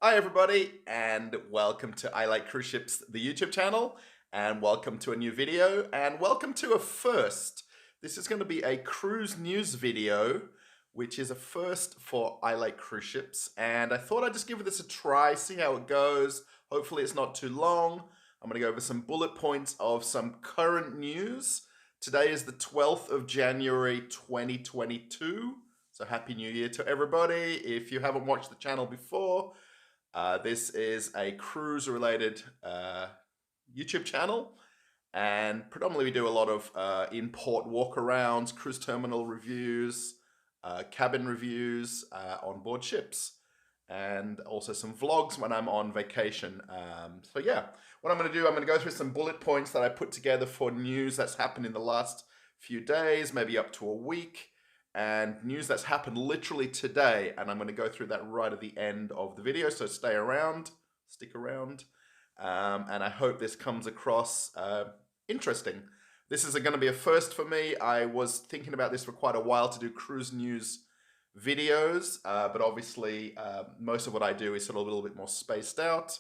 Hi, everybody, and welcome to I Like Cruise Ships, the YouTube channel, and welcome to a new video, and welcome to a first. This is going to be a cruise news video, which is a first for I Like Cruise Ships, and I thought I'd just give this a try, see how it goes. Hopefully it's not too long. I'm going to go over some bullet points of some current news. Today is the 12th of January 2022, so Happy New Year to everybody. If you haven't watched the channel before, this is a cruise-related YouTube channel, and predominantly we do a lot of in-port walkarounds, cruise terminal reviews, cabin reviews on board ships, and also some vlogs when I'm on vacation. So yeah, what I'm going to do, I'm going to go through some bullet points that I put together for news that's happened in the last few days, maybe up to a week, and news that's happened literally today, and I'm going to go through that right at the end of the video, so stay around, stick around, and I hope this comes across interesting. This is going to be a first for me. I was thinking about this for quite a while to do cruise news videos, but obviously most of what I do is sort of a little bit more spaced out,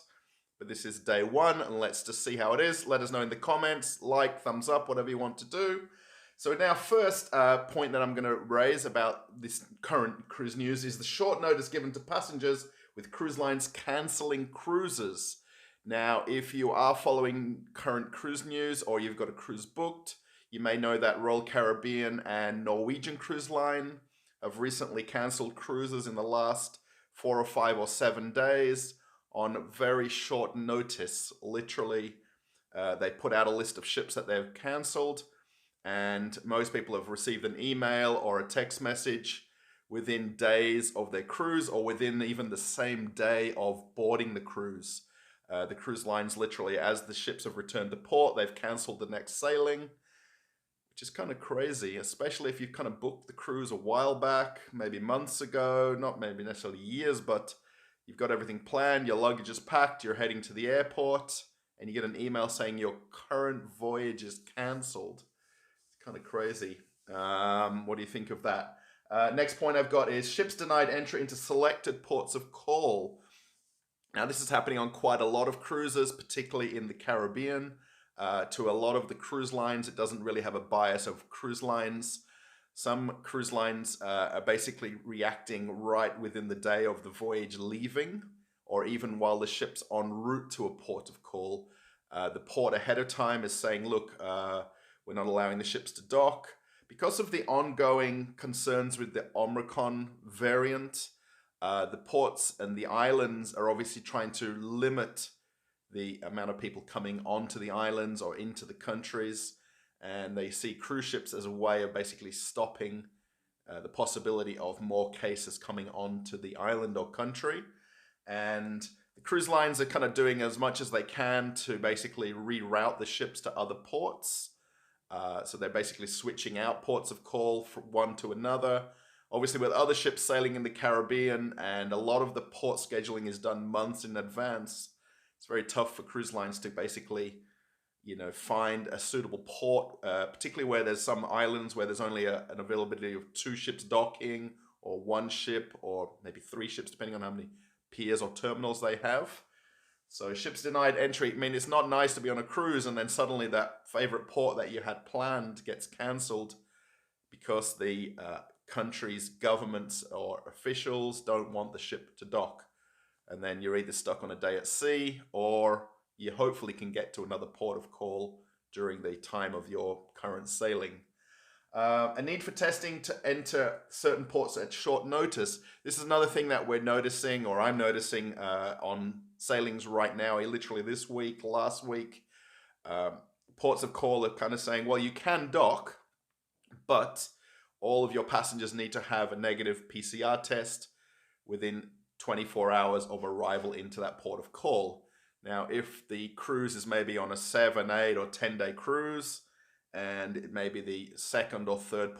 but this is day one, and let's just see how it is. Let us know in the comments, like, thumbs up, whatever you want to do. So now first point that I'm going to raise about this current cruise news is the short notice given to passengers with cruise lines cancelling cruises. Now, if you are following current cruise news or you've got a cruise booked, you may know that Royal Caribbean and Norwegian Cruise Line have recently cancelled cruises in the last 4 or 5 or 7 days on very short notice. Literally, they put out a list of ships that they've cancelled, and most people have received an email or a text message within days of their cruise or within even the same day of boarding the cruise. The cruise lines literally, as the ships have returned to port, they've cancelled the next sailing, which is kind of crazy, especially if you've kind of booked the cruise a while back, maybe months ago, not maybe necessarily years, but you've got everything planned, your luggage is packed, you're heading to the airport, and you get an email saying your current voyage is cancelled. Kind of crazy. What do you think of that? Next point I've got is ships denied entry into selected ports of call. Now this is happening on quite a lot of cruises, particularly in the Caribbean. To a lot of the cruise lines, it doesn't really have a bias of cruise lines. Some cruise lines are basically reacting right within the day of the voyage leaving, or even while the ship's en route to a port of call. The port ahead of time is saying, look, we're not allowing the ships to dock. Because of the ongoing concerns with the Omicron variant, the ports and the islands are obviously trying to limit the amount of people coming onto the islands or into the countries. And they see cruise ships as a way of basically stopping the possibility of more cases coming onto the island or country. And the cruise lines are kind of doing as much as they can to basically reroute the ships to other ports. So they're basically switching out ports of call from one to another. Obviously, with other ships sailing in the Caribbean, and a lot of the port scheduling is done months in advance, it's very tough for cruise lines to basically, find a suitable port, particularly where there's some islands where there's only an availability of 2 ships docking, or 1 ship, or maybe 3 ships, depending on how many piers or terminals they have. So ships denied entry. I mean, it's not nice to be on a cruise and then suddenly that favorite port that you had planned gets cancelled because the country's governments or officials don't want the ship to dock. And then you're either stuck on a day at sea, or you hopefully can get to another port of call during the time of your current sailing. A need for testing to enter certain ports at short notice. This is another thing that we're noticing, or I'm noticing on sailings right now, literally this week, last week. Ports of call are kind of saying, well, you can dock, but all of your passengers need to have a negative PCR test within 24 hours of arrival into that port of call. Now, if the cruise is maybe on a 7, 8, or 10-day cruise, and it may be the second or third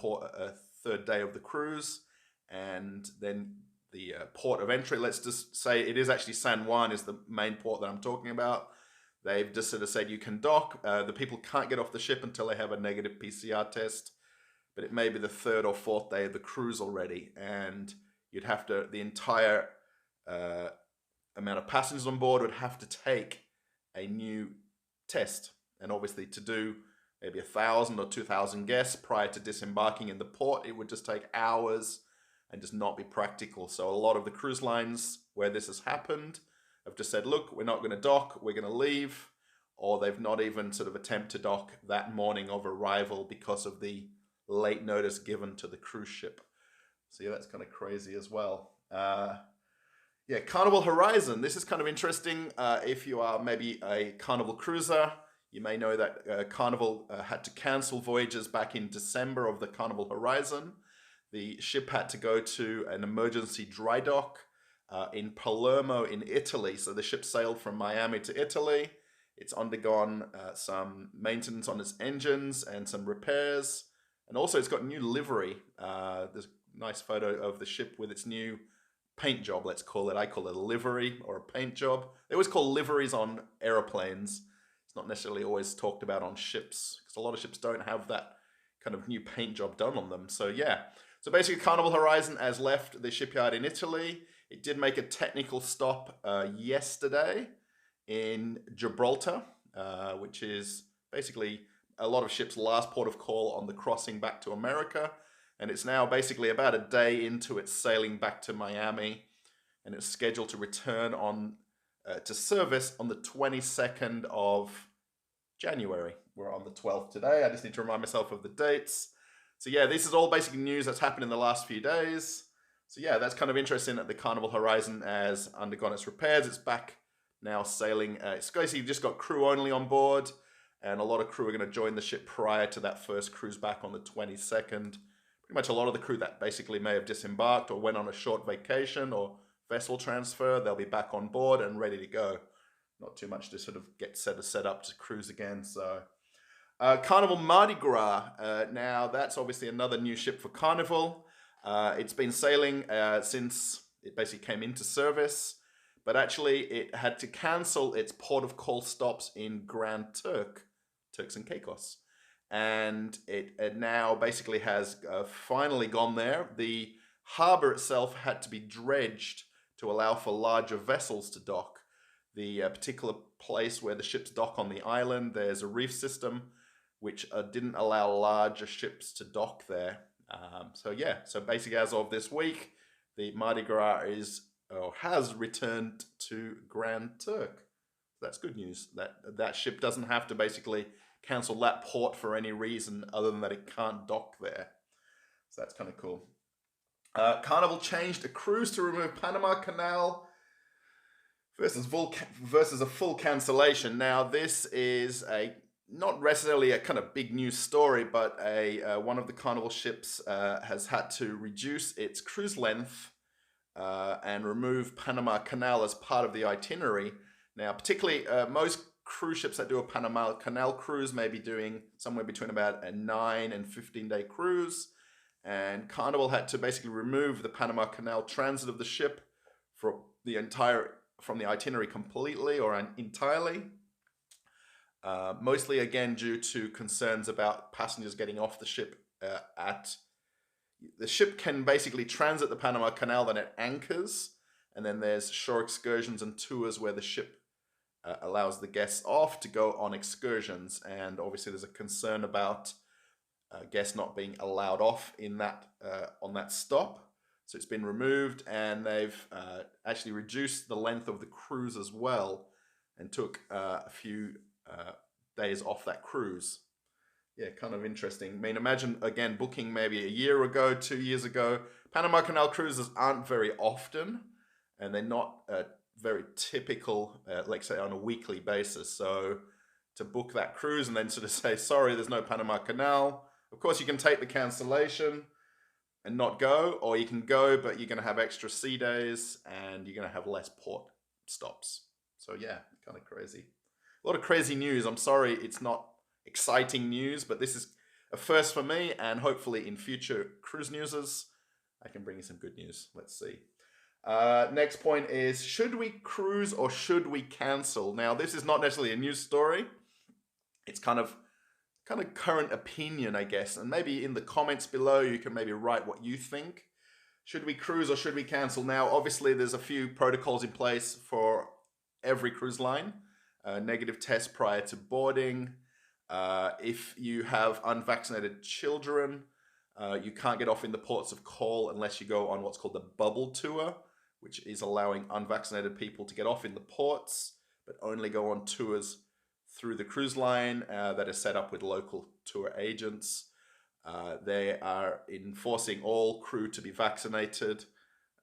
day of the cruise, and then the port of entry, let's just say it is actually San Juan is the main port that I'm talking about. They've just sort of said you can dock. The people can't get off the ship until they have a negative PCR test, but it may be the 3rd or 4th day of the cruise already, and you'd have to, the entire amount of passengers on board would have to take a new test. And obviously to do maybe 1,000 or 2,000 guests prior to disembarking in the port, it would just take hours and just not be practical. So a lot of the cruise lines where this has happened have just said, look, we're not going to dock, we're going to leave. Or they've not even sort of attempt to dock that morning of arrival because of the late notice given to the cruise ship. So yeah, that's kind of crazy as well. Yeah, Carnival Horizon. This is kind of interesting. If you are maybe a Carnival cruiser, you may know that Carnival had to cancel voyages back in December of the Carnival Horizon. The ship had to go to an emergency dry dock in Palermo in Italy. So the ship sailed from Miami to Italy. It's undergone some maintenance on its engines and some repairs. And also it's got new livery. There's a nice photo of the ship with its new paint job, let's call it. I call it a livery or a paint job. They always call liveries on aeroplanes. It's not necessarily always talked about on ships because a lot of ships don't have that kind of new paint job done on them. So yeah. So basically Carnival Horizon has left the shipyard in Italy. It did make a technical stop yesterday in Gibraltar, which is basically a lot of ships' last port of call on the crossing back to America. And it's now basically about a day into its sailing back to Miami. And it's scheduled to return on to service on the 22nd of January. We're on the 12th today. I just need to remind myself of the dates. So yeah, this is all basically news that's happened in the last few days. So yeah, that's kind of interesting that the Carnival Horizon has undergone its repairs. It's back now sailing. It's basically just got crew only on board. And a lot of crew are going to join the ship prior to that first cruise back on the 22nd. Pretty much a lot of the crew that basically may have disembarked or went on a short vacation or vessel transfer, they'll be back on board and ready to go. Not too much to sort of get set up to cruise again. So Carnival Mardi Gras. Now that's obviously another new ship for Carnival. It's been sailing since it basically came into service, but actually it had to cancel its port of call stops in Grand Turks and Caicos. And it now basically has finally gone there. The harbor itself had to be dredged to allow for larger vessels to dock. The particular place where the ships dock on the island, there's a reef system which didn't allow larger ships to dock there. So yeah, so basically as of this week, the Mardi Gras has returned to Grand Turk. That's good news. That ship doesn't have to basically cancel that port for any reason other than that it can't dock there. So that's kind of cool. Carnival changed a cruise to remove Panama Canal versus a full cancellation. Now this is not necessarily a kind of big news story, but one of the Carnival ships has had to reduce its cruise length and remove Panama Canal as part of the itinerary. Now, particularly most cruise ships that do a Panama Canal cruise may be doing somewhere between about a 9 and 15-day cruise. And Carnival had to basically remove the Panama Canal transit of the ship from the itinerary completely or entirely. Mostly, again, due to concerns about passengers getting off the ship the ship can basically transit the Panama Canal, then it anchors, and then there's shore excursions and tours where the ship allows the guests off to go on excursions. And obviously there's a concern about guests not being allowed off in that on that stop. So it's been removed, and they've actually reduced the length of the cruise as well and took a few days off that cruise. Yeah, kind of interesting. I mean, imagine, again, booking maybe a year ago, 2 years ago. Panama Canal cruises aren't very often, and they're not very typical, like say, on a weekly basis. So to book that cruise and then sort of say, sorry, there's no Panama Canal. Of course, you can take the cancellation and not go, or you can go, but you're going to have extra sea days and you're going to have less port stops. So yeah, kind of crazy. A lot of crazy news. I'm sorry it's not exciting news, but this is a first for me, and hopefully in future cruise newses, I can bring you some good news. Let's see. Next point is, should we cruise or should we cancel? Now, this is not necessarily a news story. It's kind of current opinion, I guess. And maybe in the comments below, you can maybe write what you think. Should we cruise or should we cancel? Now, obviously, there's a few protocols in place for every cruise line. Negative test prior to boarding. If you have unvaccinated children, you can't get off in the ports of call unless you go on what's called the bubble tour, which is allowing unvaccinated people to get off in the ports, but only go on tours through the cruise line that is set up with local tour agents. They are enforcing all crew to be vaccinated,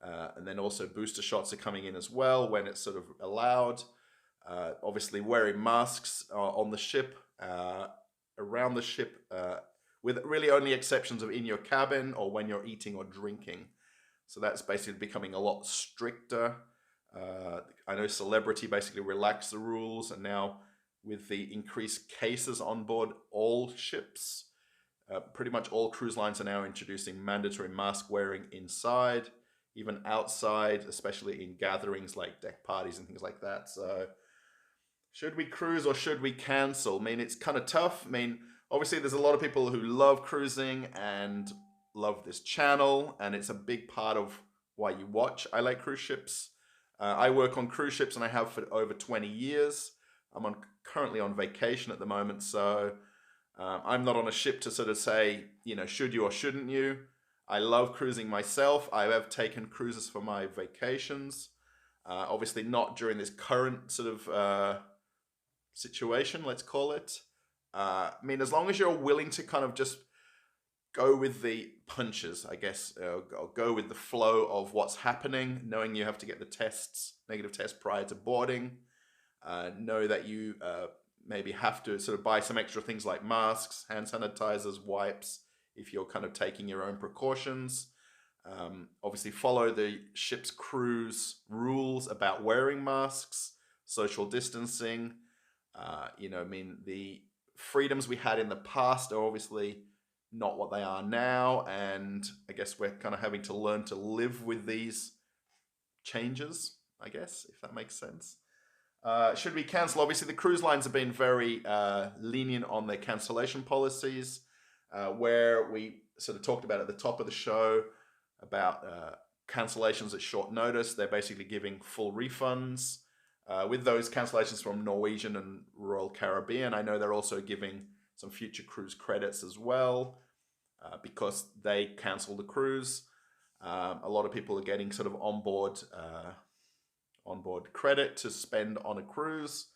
and then also booster shots are coming in as well when it's sort of allowed. Obviously wearing masks on the ship, around the ship, with really only exceptions of in your cabin or when you're eating or drinking. So that's basically becoming a lot stricter. I know Celebrity basically relaxed the rules, and now with the increased cases on board all ships, pretty much all cruise lines are now introducing mandatory mask wearing inside, even outside, especially in gatherings like deck parties and things like that. So should we cruise or should we cancel? I mean, it's kind of tough. I mean, obviously there's a lot of people who love cruising and love this channel, and it's a big part of why you watch I Like Cruise Ships. I work on cruise ships and I have for over 20 years. I'm currently on vacation at the moment, so I'm not on a ship to sort of say, you know, should you or shouldn't you. I love cruising myself. I have taken cruises for my vacations. Obviously not during this current sort of situation, let's call it. I mean, as long as you're willing to kind of just go with the punches, I guess, or go with the flow of what's happening, knowing you have to get the tests, negative tests prior to boarding, know that you maybe have to sort of buy some extra things like masks, hand sanitizers, wipes, if you're kind of taking your own precautions. Obviously follow the ship's crew's rules about wearing masks, social distancing. You know, I mean, the freedoms we had in the past are obviously not what they are now, and I guess we're kind of having to learn to live with these changes, I guess, if that makes sense. Should we cancel? Obviously, the cruise lines have been very lenient on their cancellation policies, where we sort of talked about at the top of the show about cancellations at short notice. They're basically giving full refunds. With those cancellations from Norwegian and Royal Caribbean, I know they're also giving some future cruise credits as well, because they cancelled the cruise. A lot of people are getting sort of onboard credit to spend on a cruise.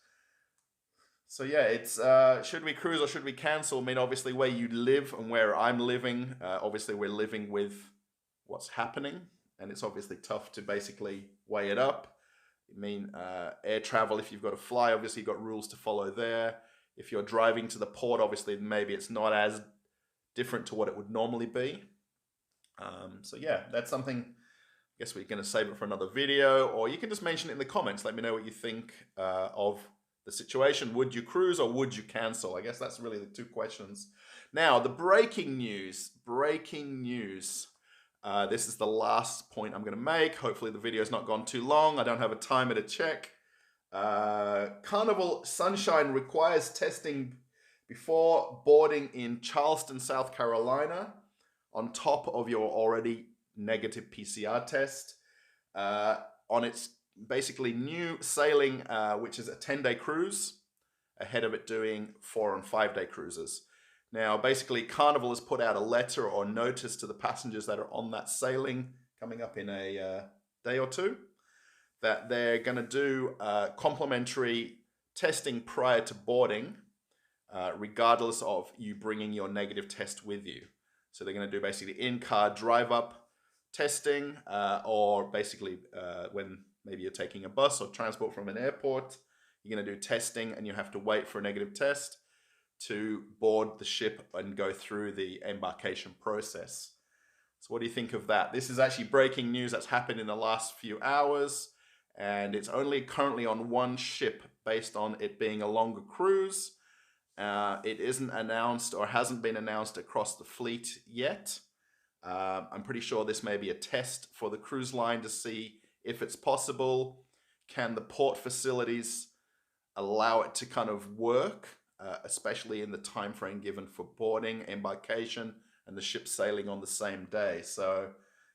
So yeah, it's should we cruise or should we cancel? I mean, obviously where you live and where I'm living, obviously we're living with what's happening, and it's obviously tough to basically weigh it up. I mean, air travel, if you've got to fly, obviously you've got rules to follow there. If you're driving to the port, obviously maybe it's not as different to what it would normally be. So yeah, that's something, I guess we're going to save it for another video, or you can just mention it in the comments. Let me know what you think of the situation. Would you cruise or would you cancel? I guess that's really the two questions. Now, the breaking news. This is the last point I'm going to make. Hopefully the video's not gone too long. I don't have a timer to check. Carnival Sunshine requires testing before boarding in Charleston, South Carolina, on top of your already negative PCR test, on its basically new sailing, which is a 10-day cruise, ahead of it doing 4- and 5-day cruises. Now, basically, Carnival has put out a letter or notice to the passengers that are on that sailing coming up in a day or two, that they're going to do complimentary testing prior to boarding, regardless of you bringing your negative test with you. So they're going to do basically in-car drive-up testing, or basically when maybe you're taking a bus or transport from an airport, you're going to do testing and you have to wait for a negative test to board the ship and go through the embarkation process. So what do you think of that? This is actually breaking news that's happened in the last few hours, and it's only currently on one ship based on it being a longer cruise. It isn't announced or hasn't been announced across the fleet yet. I'm pretty sure this may be a test for the cruise line to see if it's possible. Can the port facilities allow it to kind of work, especially in the time frame given for boarding, embarkation, and the ship sailing on the same day? So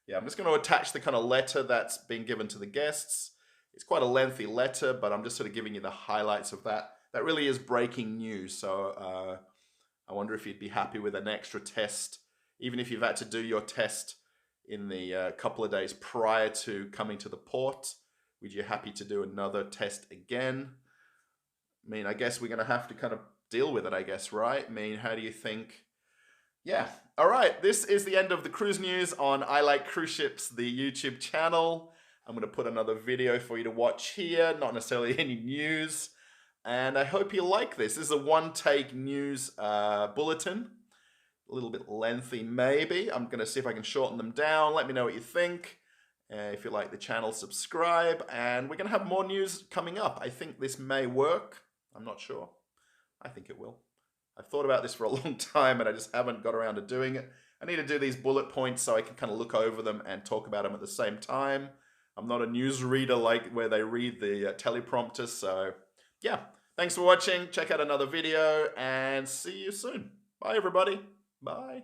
yeah, I'm just going to attach the kind of letter that's been given to the guests. It's quite a lengthy letter, but I'm just sort of giving you the highlights of that. That really is breaking news. So I wonder if you'd be happy with an extra test, even if you've had to do your test in the couple of days prior to coming to the port. Would you happy to do another test again? I mean, I guess we're going to have to kind of deal with it, I guess, right? I mean, how do you think? Yeah. All right. This is the end of the cruise news on I Like Cruise Ships, the YouTube channel. I'm going to put another video for you to watch here, not necessarily any news. And I hope you like this. This is a one-take news bulletin. A little bit lengthy, maybe. I'm going to see if I can shorten them down. Let me know what you think. If you like the channel, subscribe. And we're going to have more news coming up. I think this may work. I'm not sure. I think it will. I've thought about this for a long time and I just haven't got around to doing it. I need to do these bullet points so I can kind of look over them and talk about them at the same time. I'm not a news reader like where they read the teleprompter. So yeah, thanks for watching. Check out another video and see you soon. Bye, everybody. Bye.